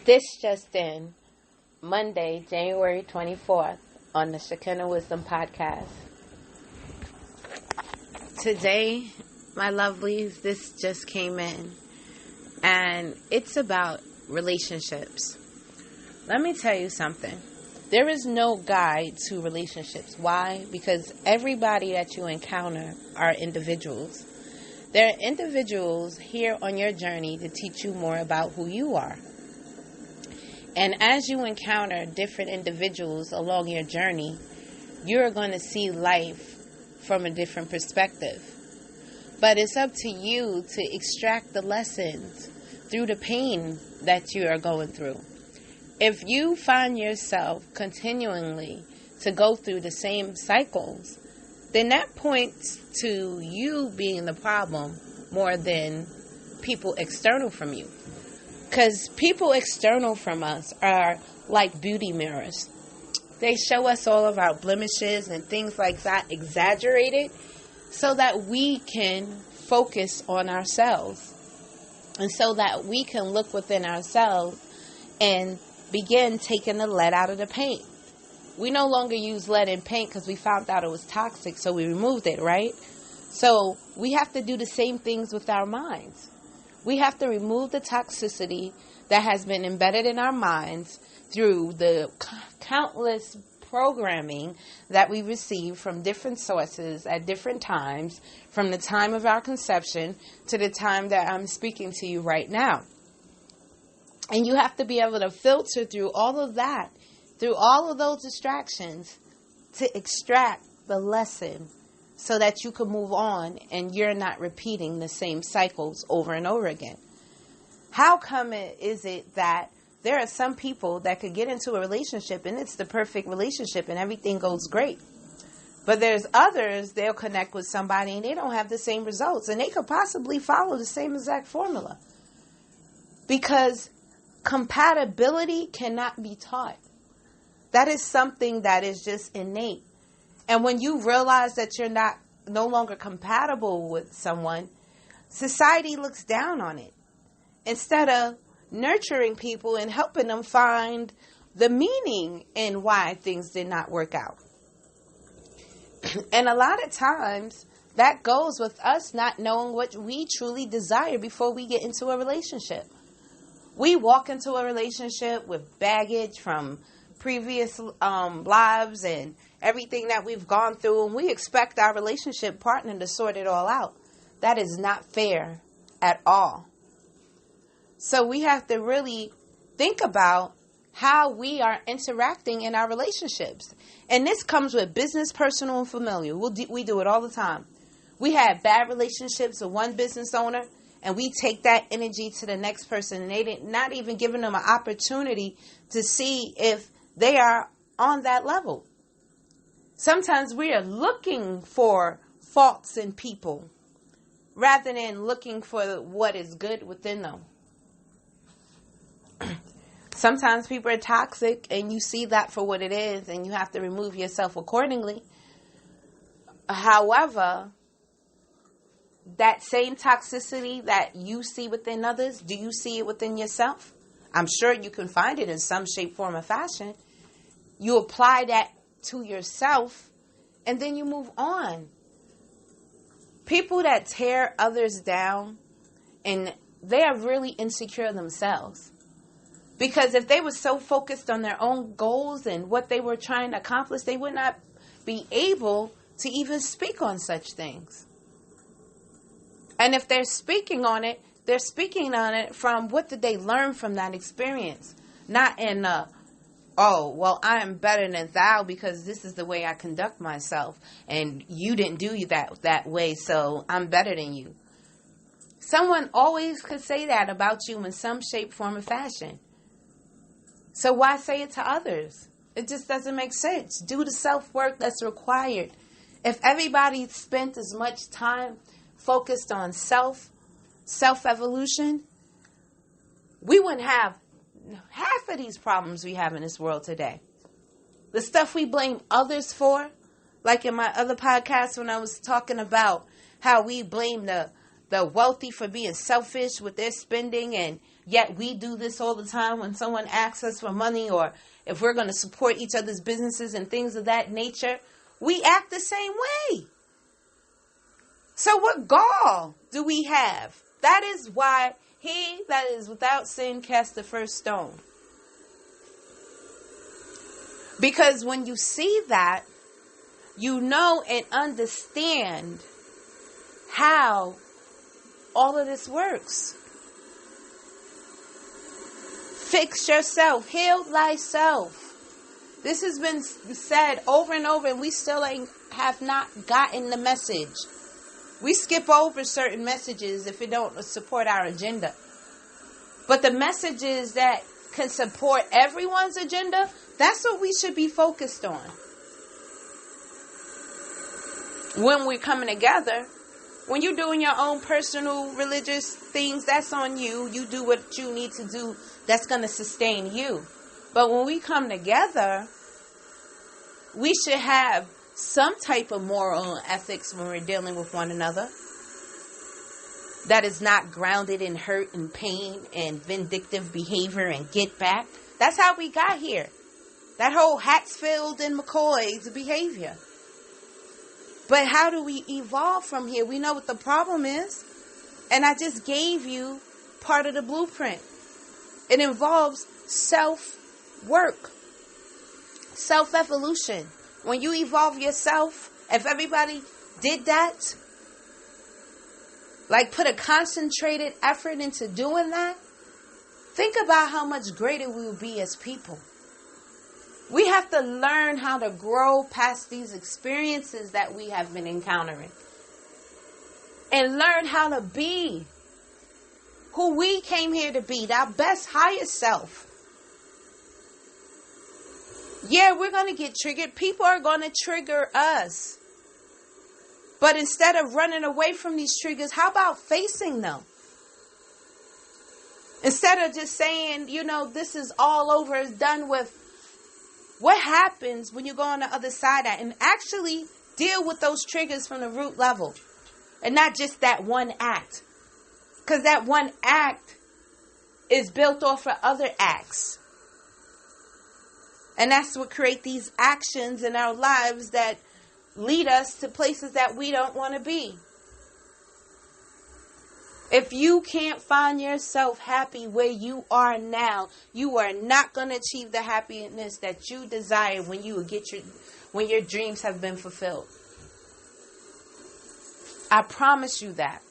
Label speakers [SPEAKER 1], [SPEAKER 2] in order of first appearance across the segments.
[SPEAKER 1] This just in, Monday, January 24th, on the Shekinah Wisdom Podcast. Today, my lovelies, this just came in, and it's about relationships. Let me tell you something. There is no guide to relationships. Why? Because everybody that you encounter are individuals. There are individuals here on your journey to teach you more about who you are. And as you encounter different individuals along your journey, you're going to see life from a different perspective. But it's up to you to extract the lessons through the pain that you are going through. If you find yourself continually to go through the same cycles, then that points to you being the problem more than people external from you. Because people external from us are like beauty mirrors. They show us all of our blemishes and things like that exaggerated so that we can focus on ourselves. And so that we can look within ourselves and begin taking the lead out of the paint. We no longer use lead in paint because we found out it was toxic, so we removed it, right? So we have to do the same things with our minds. We have to remove the toxicity that has been embedded in our minds through the countless programming that we receive from different sources at different times, from the time of our conception to the time that I'm speaking to you right now. And you have to be able to filter through all of that, through all of those distractions, to extract the lesson so that you can move on and you're not repeating the same cycles over and over again. How come is it that there are some people that could get into a relationship and it's the perfect relationship and everything goes great? But there's others, they'll connect with somebody and they don't have the same results and they could possibly follow the same exact formula. Because compatibility cannot be taught. That is something that is just innate. And when you realize that you're no longer compatible with someone, society looks down on it. Instead of nurturing people and helping them find the meaning in why things did not work out. And a lot of times that goes with us not knowing what we truly desire before we get into a relationship. We walk into a relationship with baggage from previous lives and everything that we've gone through, and we expect our relationship partner to sort it all out. That is not fair at all. So we have to really think about how we are interacting in our relationships. And this comes with business, personal, and familiar. We do it all the time. We have bad relationships with one business owner, and we take that energy to the next person, and not even giving them an opportunity to see if they are on that level. Sometimes we are looking for faults in people rather than looking for what is good within them. Sometimes people are toxic and you see that for what it is and you have to remove yourself accordingly. However, that same toxicity that you see within others, do you see it within yourself? I'm sure you can find it in some shape, form, or fashion. You apply that to yourself, and then you move on. People that tear others down, and they are really insecure themselves. Because if they were so focused on their own goals and what they were trying to accomplish, they would not be able to even speak on such things. And if they're speaking on it, they're speaking on it from what did they learn from that experience. Not in oh, well, I am better than thou because this is the way I conduct myself. And you didn't do that way, so I'm better than you. Someone always could say that about you in some shape, form, or fashion. So why say it to others? It just doesn't make sense. Do the self-work that's required. If everybody spent as much time focused on self-evolution, we wouldn't have half of these problems we have in this world today. The stuff we blame others for, like in my other podcast when I was talking about how we blame the wealthy for being selfish with their spending and Yet we do this all the time when someone asks us for money, or if we're going to support each other's businesses and things of that nature. We act the same way. So what gall do we have? That is why he that is without sin cast the first stone. Because when you see that, you know and understand how all of this works. Fix yourself. Heal thyself. This has been said over and over, and we still have not gotten the message. We skip over certain messages if it don't support our agenda. But the messages that can support everyone's agenda, that's what we should be focused on. When we're coming together, when you're doing your own personal religious things, that's on you. You do what you need to do. That's going to sustain you. But when we come together, we should have some type of moral and ethics when we're dealing with one another. That is not grounded in hurt and pain and vindictive behavior and get back. That's how we got here. That whole Hatsfield and McCoy's behavior. But how do we evolve from here? We know what the problem is. And I just gave you part of the blueprint. It involves self-work. Self-evolution. When you evolve yourself, if everybody did that, like put a concentrated effort into doing that, think about how much greater we will be as people. We have to learn how to grow past these experiences that we have been encountering. And learn how to be who we came here to be, our best, highest self. Yeah, we're going to get triggered. People are going to trigger us. But instead of running away from these triggers, how about facing them? Instead of just saying, this is all over, it's done with. What happens when you go on the other side of that and actually deal with those triggers from the root level? And not just that one act. Because that one act is built off of other acts. And that's what create these actions in our lives that lead us to places that we don't want to be. If you can't find yourself happy where you are now, you are not going to achieve the happiness that you desire when when your dreams have been fulfilled. I promise you that.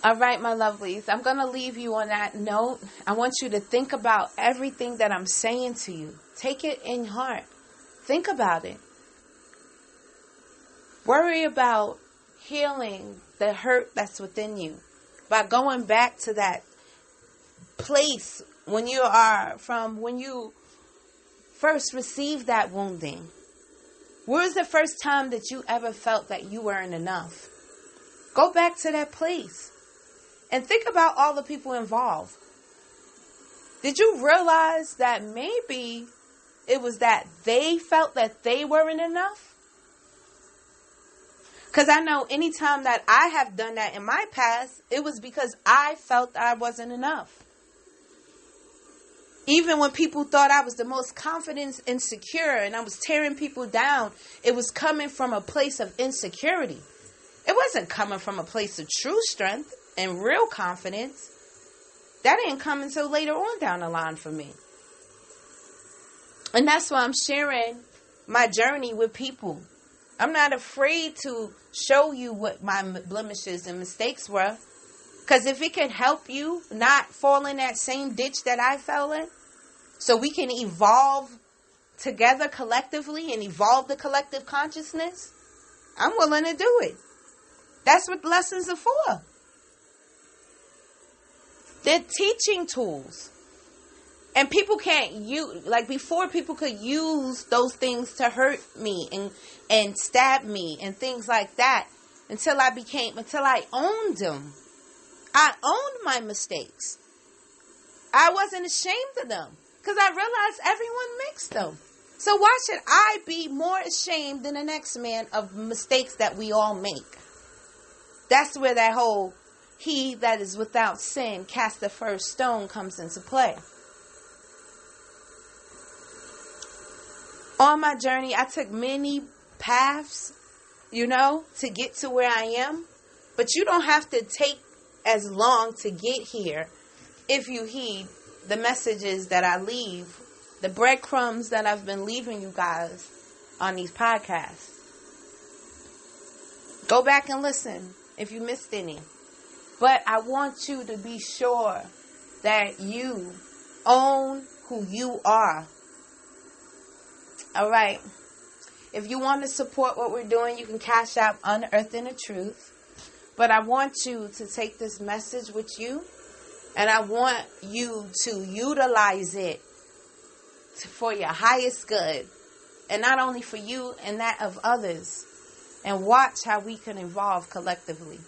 [SPEAKER 1] All right, my lovelies, I'm going to leave you on that note. I want you to think about everything that I'm saying to you. Take it in heart. Think about it. Worry about healing the hurt that's within you by going back to that place when you first received that wounding. Where was the first time that you ever felt that you weren't enough? Go back to that place and think about all the people involved. Did you realize that maybe it was that they felt that they weren't enough? Because I know anytime that I have done that in my past, it was because I felt I wasn't enough. Even when people thought I was the most confident and secure and I was tearing people down, it was coming from a place of insecurity. It wasn't coming from a place of true strength and real confidence. That didn't come until later on down the line for me. And that's why I'm sharing my journey with people. I'm not afraid to show you what my blemishes and mistakes were. Because if it can help you not fall in that same ditch that I fell in, so we can evolve together collectively and evolve the collective consciousness, I'm willing to do it. That's what lessons are for. They're teaching tools. And people can't use, like before, people could use those things to hurt me and stab me and things like that until I owned them. I owned my mistakes. I wasn't ashamed of them because I realized everyone makes them. So why should I be more ashamed than the next man of mistakes that we all make? That's where that whole he that is without sin cast the first stone comes into play. On my journey, I took many paths, to get to where I am. But you don't have to take as long to get here if you heed the messages that I leave, the breadcrumbs that I've been leaving you guys on these podcasts. Go back and listen if you missed any. But I want you to be sure that you own who you are. All right. If you want to support what we're doing, you can cash out Unearthing the Truth. But I want you to take this message with you, and I want you to utilize it for your highest good, and not only for you and that of others, and watch how we can evolve collectively.